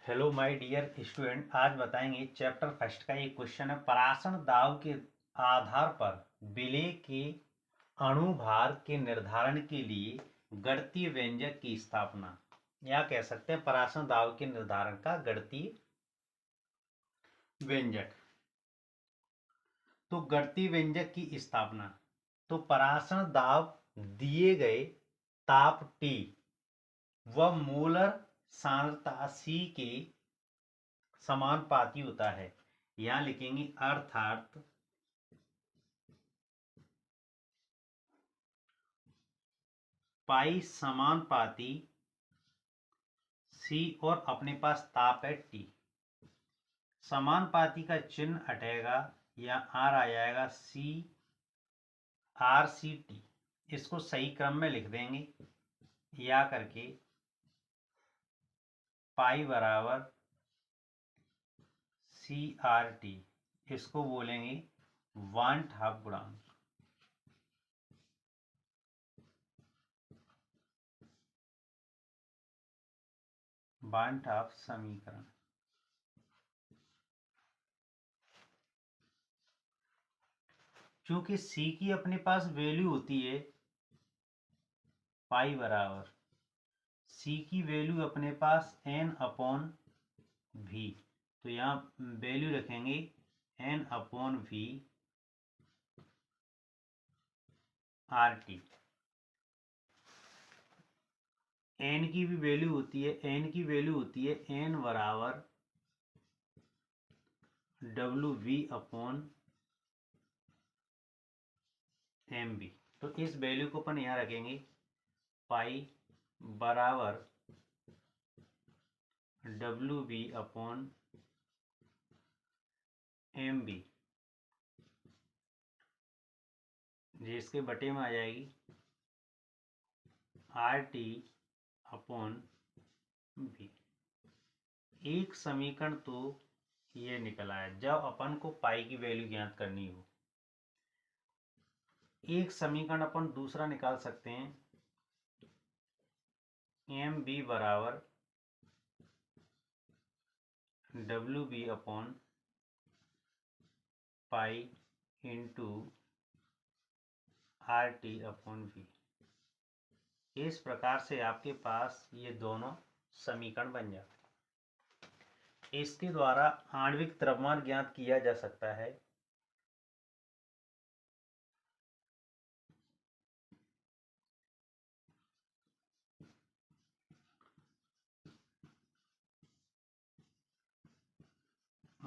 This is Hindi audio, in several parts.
हेलो माय डियर स्टूडेंट, आज बताएंगे चैप्टर फर्स्ट का एक क्वेश्चन है। परासन दाब के आधार पर विलेय के अणुभार के निर्धारण के लिए गणितीय व्यंजक की स्थापना, या कह सकते हैं परासन दाब के निर्धारण का गणितीय व्यंजक। तो गणितीय व्यंजक की स्थापना, तो परासन दाब दिए गए ताप T व मोलर सांद्रता C के समानुपाती होता है। यहां लिखेंगे अर्थात पाई समानुपाती C और अपने पास ताप है T। समानुपाती का चिन्ह हटेगा या R आ जाएगा CRCT। इसको सही क्रम में लिख देंगे या करके पाई बराबर CRT। इसको बोलेंगे 1/2 गुणांक। वांट ऑफ समीकरण। चूंकि C की अपने पास वैल्यू होती है पाई बराबर C की वैल्यू अपने पास N/V, तो यहाँ वैल्यू रखेंगे N/V RT। N की भी वैल्यू होती है, N की वैल्यू होती है N बराबर WV/MV। तो इस वैल्यू को अपन यहाँ रखेंगे पाई बराबर WV/MV, जिसके बटे में आ जाएगी RT/V। एक समीकरण तो ये निकला है जब अपन को पाई की वैल्यू ज्ञात करनी हो। एक समीकरण अपन दूसरा निकाल सकते हैं MV बराबर WV/पाई इंटू RT/V। इस प्रकार से आपके पास ये दोनों समीकरण बन जाते हैं। इसके द्वारा आणविक द्रव्यमान ज्ञात किया जा सकता है।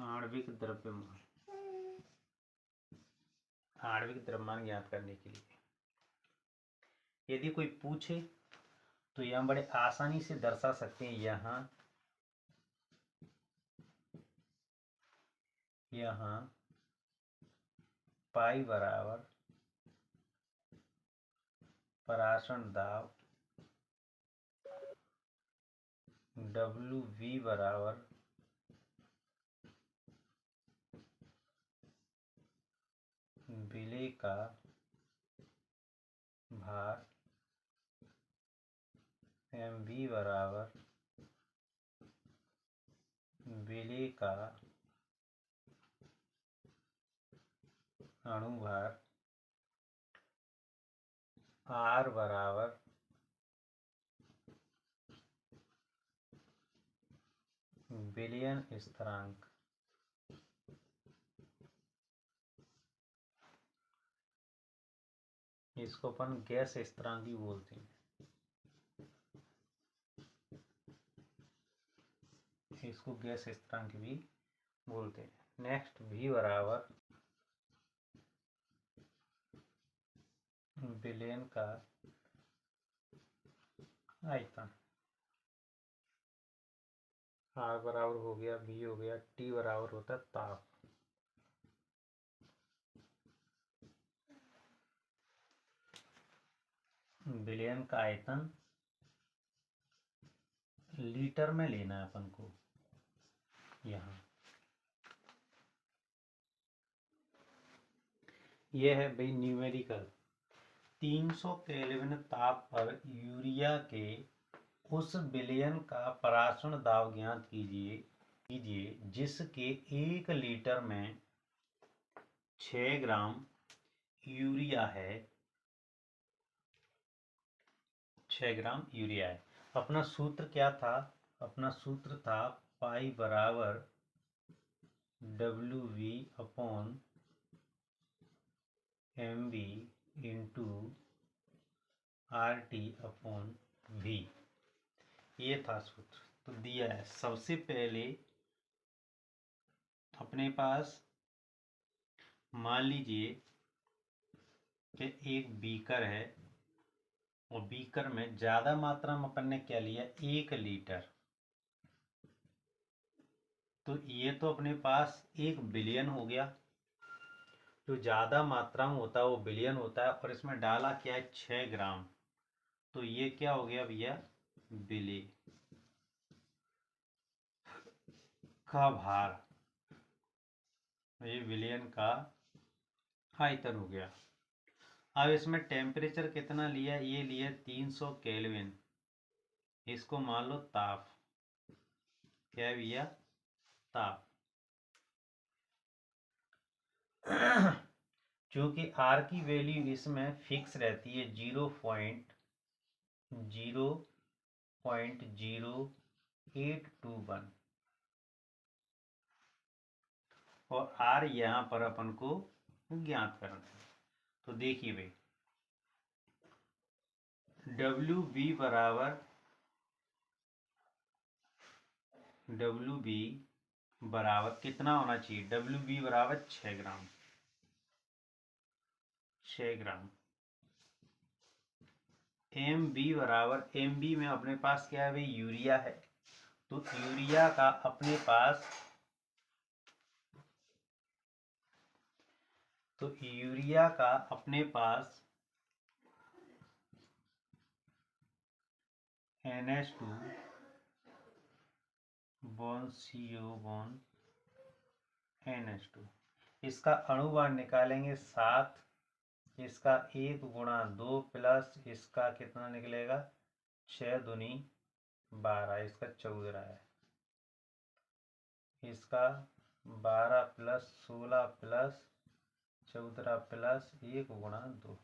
आणविक द्रव्यमान ज्ञात करने के लिए यदि कोई पूछे तो यह बड़े आसानी से दर्शा सकते हैं। यहाँ पाई बराबर परासन दाब WV बराबर विलेय का भार, MV बराबर विलेय का अणुभार, R बराबर विलयन स्थिरांक। इसको अपन गैस स्थिरांक भी बोलते हैं। इसको गैस स्थिरांक भी बोलते हैं। नेक्स्ट V बराबर विलयन का आयतन। R बराबर हो गया, V हो गया, T बराबर होता है ताप। विलयन का आयतन लीटर में लेना है अपन को। यहाँ यह है भाई न्यूमेरिकल। 300 केल्विन ताप पर यूरिया के उस विलयन का परासरण दाब ज्ञात कीजिए जिसके 1 लीटर में 6 ग्राम यूरिया है। 6 ग्राम यूरिया है। अपना सूत्र क्या था? अपना सूत्र था पाई बराबर WV upon MV into RT upon V। ये था सूत्र। तो दिया है। सबसे पहले अपने पास मान लीजिए कि एक बीकर है और बीकर में ज़्यादा मात्रा में अपन ने क्या लिया? 1 लीटर। तो ये तो अपने पास 1 बिलियन हो गया। जो ज़्यादा मात्रा में होता है वो बिलियन होता है, और इसमें डाला क्या है? 6 ग्राम। तो ये क्या हो गया भैया? बिली का भार। ये बिलियन का आयतन हो गया। अब इसमें टेम्परेचर कितना लिया? ये लिया 300 केल्विन। इसको मान लो ताप। क्या है भैया? ताप। क्योंकि आर की वैल्यू इसमें फिक्स रहती है 0.0821, और आर यहाँ पर अपन को ज्ञात करना है। तो देखिए भाई, WB बराबर कितना होना चाहिए? WB बराबर 6 ग्राम। 6 ग्राम। MB बराबर, MB में अपने पास क्या है भाई? यूरिया है। तो यूरिया का अपने पास, तो यूरिया का अपने पास NH2 bond CO bond NH2। इसका अणुभार निकालेंगे 7। इसका 1 गुणा 2 प्लस इसका कितना निकलेगा? 6 दूनी 12। इसका 14 है। इसका 12 प्लस 16 प्लस 14 प्लस 1 गुणा 2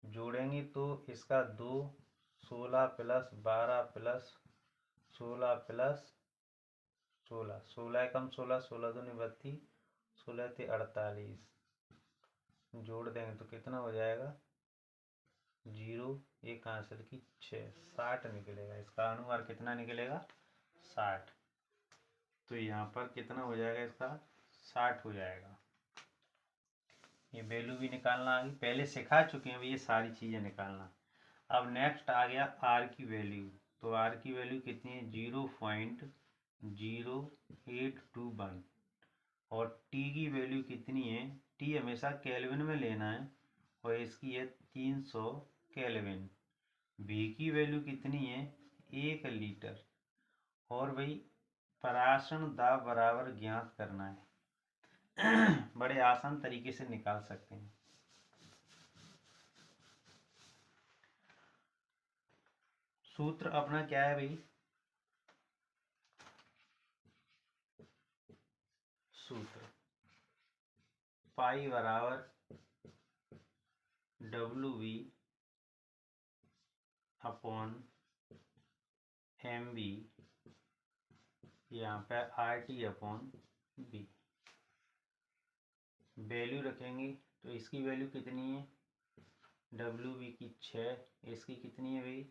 जोड़ेंगे तो इसका 2, 16 प्लस 12 प्लस 16 प्लस 16, 16 एकम 16, 16 दूनी 32, 16 ते 48। जोड़ देंगे तो कितना हो जाएगा? 0, एक आंसर की 6, 60 निकलेगा। इसका अनुभार कितना निकलेगा? 60। तो यहाँ पर कितना हो जाएगा? इसका 60 हो जाएगा। ये वैल्यू भी निकालना आ गई, पहले सिखा चुके हैं ये सारी चीज़ें निकालना। अब नेक्स्ट आ गया आर की वैल्यू। तो आर की वैल्यू कितनी है? 0.0821। और टी की वैल्यू कितनी है? टी हमेशा केल्विन में लेना है, और इसकी है 300 केल्विन। भी की वैल्यू कितनी है? 1 लीटर। और भाई परासरण दाब बराबर ज्ञात करना है। बड़े आसान तरीके से निकाल सकते हैं। सूत्र अपना क्या है भाई? सूत्र पाई बराबर WV अपॉन MV, यहाँ पे RT अपॉन B। वैल्यू रखेंगे तो इसकी वैल्यू कितनी है? WV की 6, इसकी कितनी है भाई?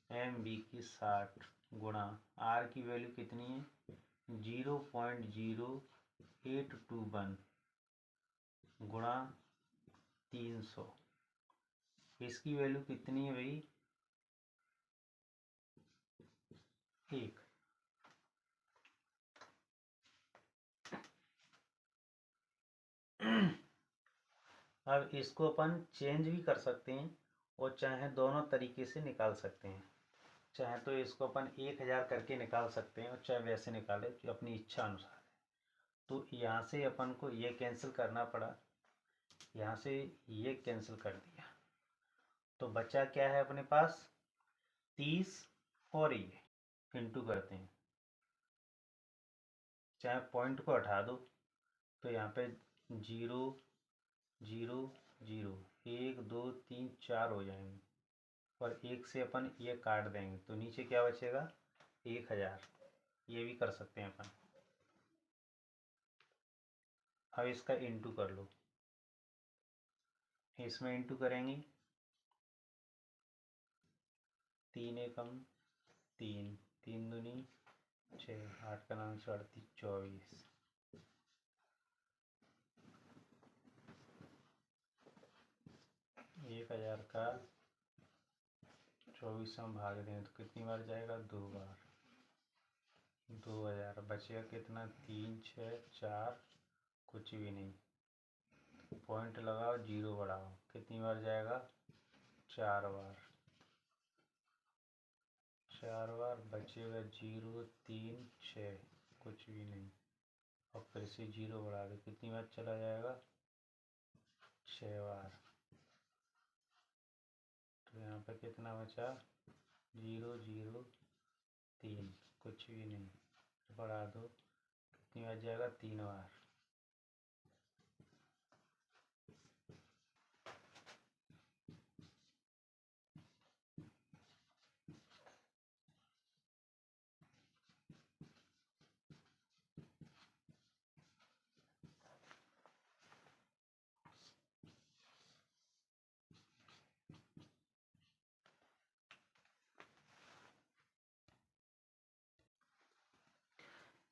MV की 60 गुणा R की वैल्यू कितनी है? 0.0821 गुणा 300। इसकी वैल्यू कितनी है भाई? 1। अब इसको अपन चेंज भी कर सकते हैं, और चाहे दोनों तरीके से निकाल सकते हैं। चाहे तो इसको अपन 1000 करके निकाल सकते हैं, और चाहे वैसे निकाले जो अपनी इच्छा अनुसार है। तो यहाँ से अपन को ये कैंसिल करना पड़ा, यहाँ से ये कैंसिल कर दिया, तो बचा क्या है अपने पास? 30 और ये इंटू करते हैं, चाहे पॉइंट को हटा दो तो यहाँ पे 0 0 0 1 2 3 4 हो जाएंगे, और एक से अपन ये काट देंगे तो नीचे क्या बचेगा 1000। ये भी कर सकते हैं अपन। अब इसका इंटू कर लो, इसमें इंटू करेंगे 3 एकम 3, 3 दूनी 6, 8 का 9 से 38 24, 1000 का 24 में भाग दें तो कितनी बार जाएगा 2 बार, 2000 बचेगा कितना 3 6 4, कुछ भी नहीं, पॉइंट लगाओ 0 बढ़ाओ, कितनी बार जाएगा 4 बार, 4 बार बचेगा 0 3 6, कुछ भी नहीं, और फिर से 0 बढ़ा दो, कितनी बार चला जाएगा 6 बार, तो यहाँ पे कितना बचा 0 0 3, कुछ भी नहीं, बढ़ा दो कितनी बार जाएगा 3 बार।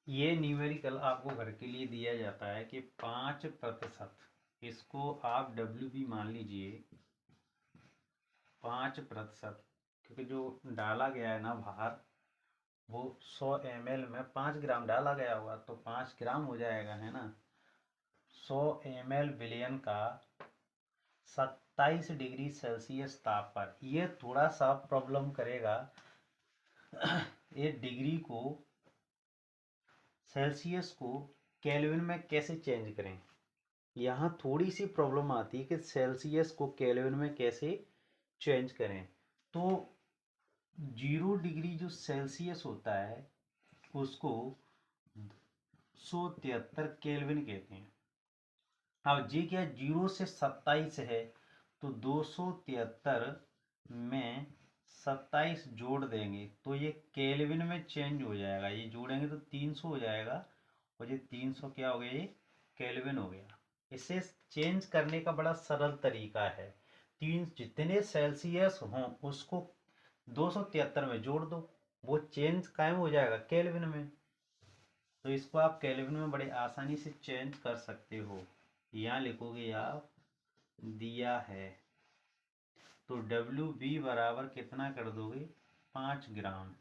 ये न्यूमेरिकल आपको घर के लिए दिया जाता है कि 5%, इसको आप डब्ल्यू बी मान लीजिए 5%, क्योंकि जो डाला गया है ना बाहर वो 100 ml में 5 ग्राम डाला गया होगा, तो 5 ग्राम हो जाएगा, है ना। 100 ml विलयन का 27 डिग्री सेल्सियस ताप पर, ये थोड़ा सा प्रॉब्लम करेगा। ये डिग्री को, सेल्सियस को केल्विन में कैसे चेंज करें, यहाँ थोड़ी सी प्रॉब्लम आती है कि सेल्सियस को केल्विन में कैसे चेंज करें। तो 0 डिग्री जो सेल्सियस होता है उसको 173 केल्विन कहते हैं। अब जी क्या 0 से 27 है, तो 273 में 27 जोड़ देंगे तो ये केल्विन में चेंज हो जाएगा, ये जोड़ेंगे तो 300 हो जाएगा, और ये 300 क्या हो गया, ये केल्विन हो गया। इसे चेंज करने का बड़ा सरल तरीका है, तीन जितने सेल्सियस हों उसको 273 में जोड़ दो, वो चेंज कायम हो जाएगा केल्विन में। तो इसको आप केल्विन में बड़े आसानी से चेंज कर सकते हो। यहाँ लिखोगे आप दिया है तो डब्ल्यू बी बराबर कितना कर दोगे 5 ग्राम,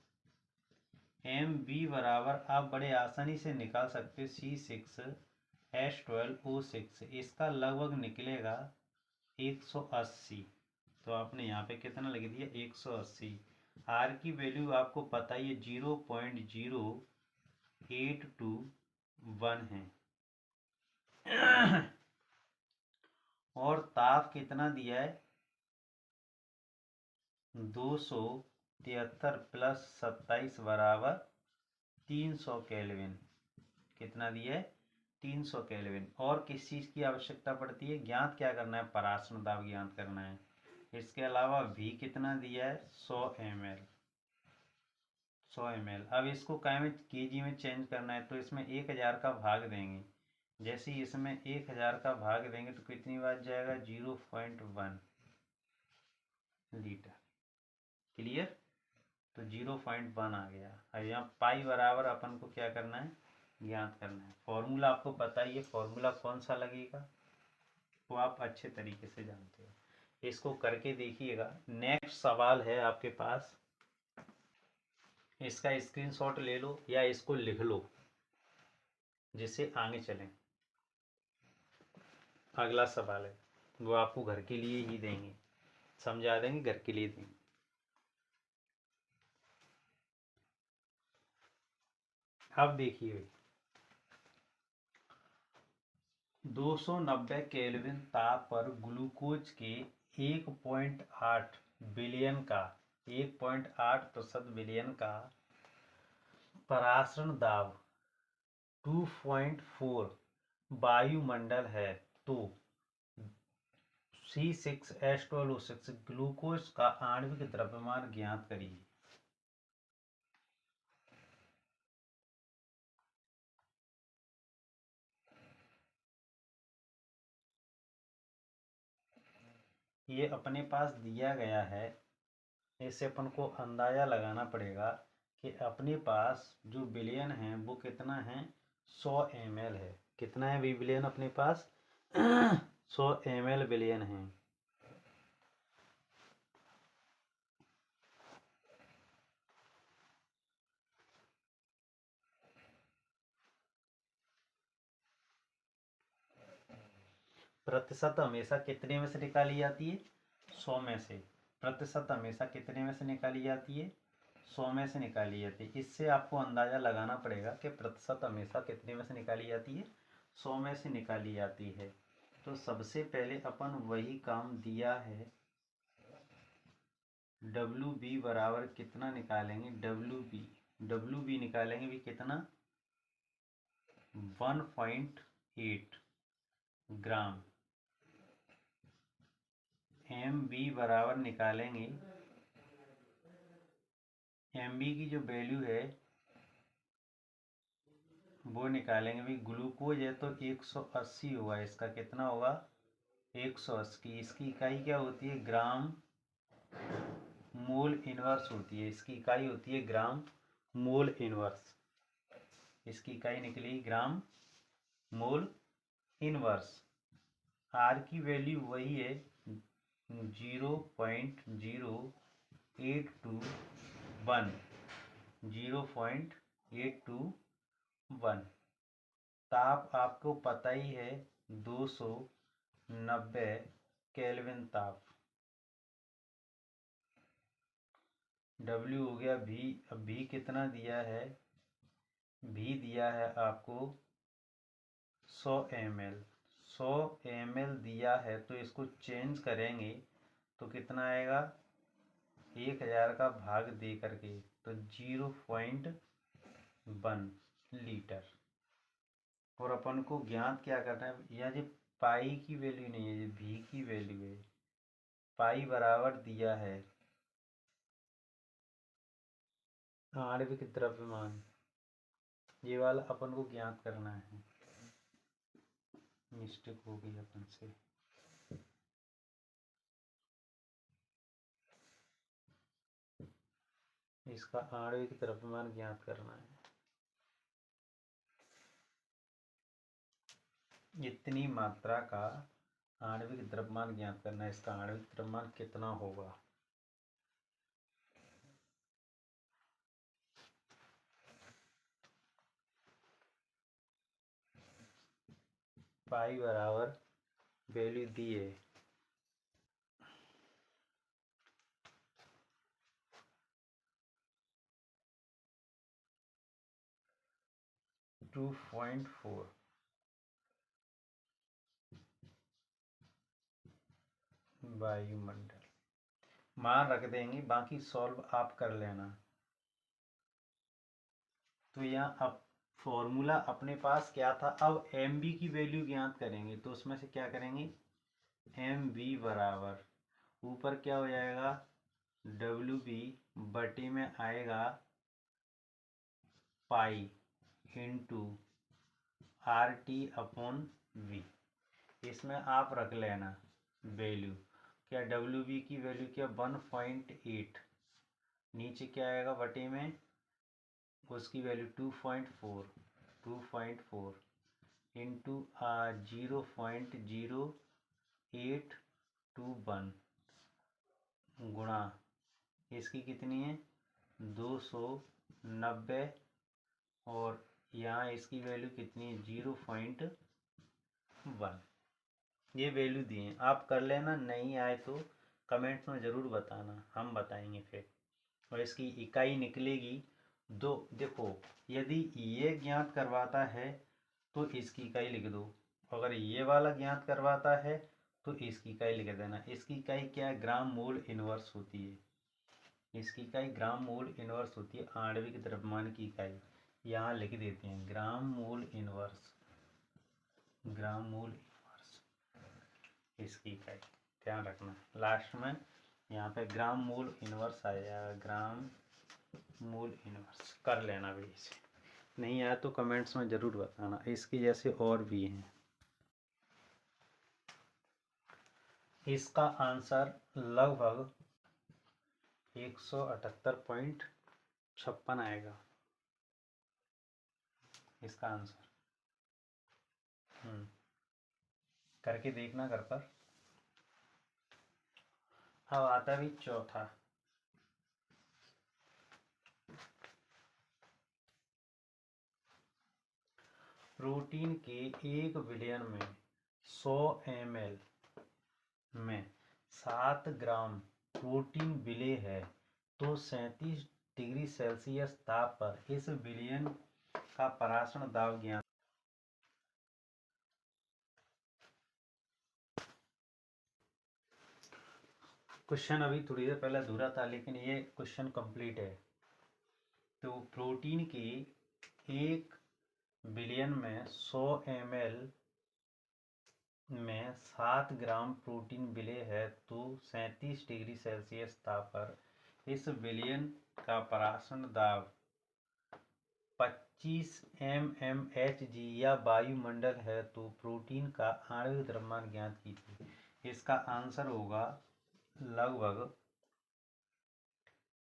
एम बी बराबर आप बड़े आसानी से निकाल सकते C6H12O6, इसका लगभग निकलेगा 180। तो आपने यहाँ पे कितना लिख दिया 180। आर की वैल्यू आपको पता ही है 0.0821 है। और ताप कितना दिया है 273 प्लस 27 बराबर 300 केल्विन। कितना दिया है 300 केल्विन। और किस चीज़ की आवश्यकता पड़ती है, ज्ञात क्या करना है, परासरण दाब ज्ञात करना है। इसके अलावा भी कितना दिया है 100 ml, 100 ml। अब इसको क्या में केजी में चेंज करना है, तो इसमें 1000 का भाग देंगे, जैसे ही इसमें 1000 का भाग देंगे तो कितनी बार जाएगा 0.1 लीटर। क्लियर, तो 0.1 आ गया। अब यहाँ पाई बराबर अपन को क्या करना है, ज्ञात करना है। फॉर्मूला आपको पता ही है, फॉर्मूला कौन सा लगेगा वो आप अच्छे तरीके से जानते हो। इसको करके देखिएगा। नेक्स्ट सवाल है आपके पास, इसका स्क्रीनशॉट ले लो या इसको लिख लो जिससे आगे चलें। अगला सवाल है वो आपको घर के लिए ही देंगे, समझा देंगे, घर के लिए देंगे। अब देखिए 290 केल्विन ताप पर ग्लूकोज के 1.8 बिलियन का 1.8% बिलियन का परासरण दाब 2.4 वायुमंडल है तो C6H12O6 ग्लूकोज का आणविक द्रव्यमान ज्ञात करिए। ये अपने पास दिया गया है, इससे अपन को अंदाजा लगाना पड़ेगा कि अपने पास जो बिलियन है वो कितना है, 100 ml है। कितना है बिलियन अपने पास? 100 ml बिलियन है। प्रतिशत हमेशा कितने में से निकाली जाती है? 100 में से। प्रतिशत हमेशा कितने में से निकाली जाती है? 100 में से निकाली जाती है। इससे आपको अंदाजा लगाना पड़ेगा कि प्रतिशत हमेशा कितने में से निकाली जाती है? 100 में से निकाली जाती है। तो सबसे पहले अपन वही काम दिया है, WB बराबर कितना निकालेंगे? WB निकालेंगे भी कितना? 1.8 ग्राम। MB बराबर निकालेंगे, MB की जो वैल्यू है वो निकालेंगे भी। ग्लूकोज है तो 180 होगा, इसका कितना होगा? 180। इसकी इकाई क्या होती है? ग्राम मोल इनवर्स होती है। इसकी इकाई होती है ग्राम मोल इनवर्स। इसकी इकाई निकली ग्राम मोल इनवर्स। आर की वैल्यू वही है 0.0821। 0.821। ताप आपको पता ही है 290 केल्विन ताप। W हो गया V। अब V कितना दिया है? V दिया है आपको 100 ml। 100 ml दिया है तो इसको चेंज करेंगे तो कितना आएगा? 1000 का भाग दे करके तो 0.1 लीटर। और अपन को ज्ञात क्या करना है? यह जो पाई की वैल्यू नहीं है, ये V की वैल्यू है। पाई बराबर दिया है आणविक द्रव्यमान। ये वाला अपन को ज्ञात करना है। मिस्टेक हो गई अपन से। इसका आणविक द्रव्यमान ज्ञात करना है। इतनी मात्रा का आणविक द्रव्यमान ज्ञात करना है। इसका आणविक द्रव्यमान कितना होगा? पाई बराबर वैल्यू दी है 2.4। वायुमंडल मान रख देंगे, बाकी सॉल्व आप कर लेना। तो यहाँ अब फॉर्मूला अपने पास क्या था? अब MB की वैल्यू ज्ञात करेंगे तो उसमें से क्या करेंगे? MB बराबर ऊपर क्या हो जाएगा? WB बटे में आएगा pi into RT upon V। इसमें आप रख लेना वैल्यू। क्या WB की वैल्यू क्या? 1.8। नीचे क्या आएगा बटे में? उसकी वैल्यू 2.4 इंटू 0.0821 गुणा इसकी कितनी है? 290। और यहाँ इसकी वैल्यू कितनी है? 0.1। ये वैल्यू दिए, आप कर लेना। नहीं आए तो कमेंट्स में ज़रूर बताना, हम बताएंगे फिर। और इसकी इकाई निकलेगी दो। देखो, यदि ये ज्ञात करवाता है तो इसकी इकाई लिख दो। अगर ये वाला ज्ञात करवाता है तो इसकी इकाई लिख देना। इसकी इकाई क्या है? ग्राम मोल इनवर्स होती है। इसकी इकाई ग्राम मूल इनवर्स होती है आणविक द्रव्यमान की इकाई। यहाँ लिख देते हैं ग्राम मूल इनवर्स, ग्राम मूल इनवर्स इसकी इकाई, ध्यान रखना। लास्ट में यहाँ पे ग्राम मूल इनवर्स आया, ग्राम मूल इनवर्स कर लेना भी इसे, नहीं आया तो कमेंट्स में ज़रूर बताना। इसकी जैसे और भी हैं। इसका आंसर लगभग 178.56 आएगा इसका आंसर। करके देखना घर पर। अब आता भी चौथा। प्रोटीन के 1 बिलियन में 100 ml में 7 ग्राम प्रोटीन विलेय है तो 37 डिग्री सेल्सियस ताप पर इस विलयन का परासरण दाब ज्ञात। क्वेश्चन अभी थोड़ी देर पहले अधूरा था लेकिन ये क्वेश्चन कंप्लीट है। तो प्रोटीन के 1 बिलियन में 100 ml में 7 ग्राम प्रोटीन विलेय है तो 37 डिग्री सेल्सियस ताप पर इस विलयन का परासरण दाब 25 mmHg या वायुमंडल है तो प्रोटीन का आणविक द्रव्यमान ज्ञात कीजिए। इसका आंसर होगा लगभग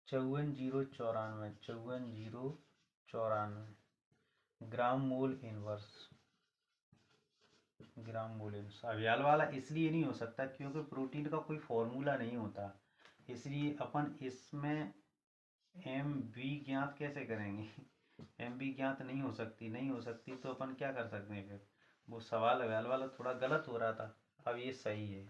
54,094 ग्राम मूल इनवर्स, ग्राम मूल इनवर्स। अभियाल वाला इसलिए नहीं हो सकता क्योंकि प्रोटीन का कोई फॉर्मूला नहीं होता, इसलिए अपन इसमें एम बी ज्ञात कैसे करेंगे। एम बी ज्ञात नहीं हो सकती तो अपन क्या कर सकते हैं फिर। वो सवाल अभियाल वाला थोड़ा गलत हो रहा था, अब ये सही है।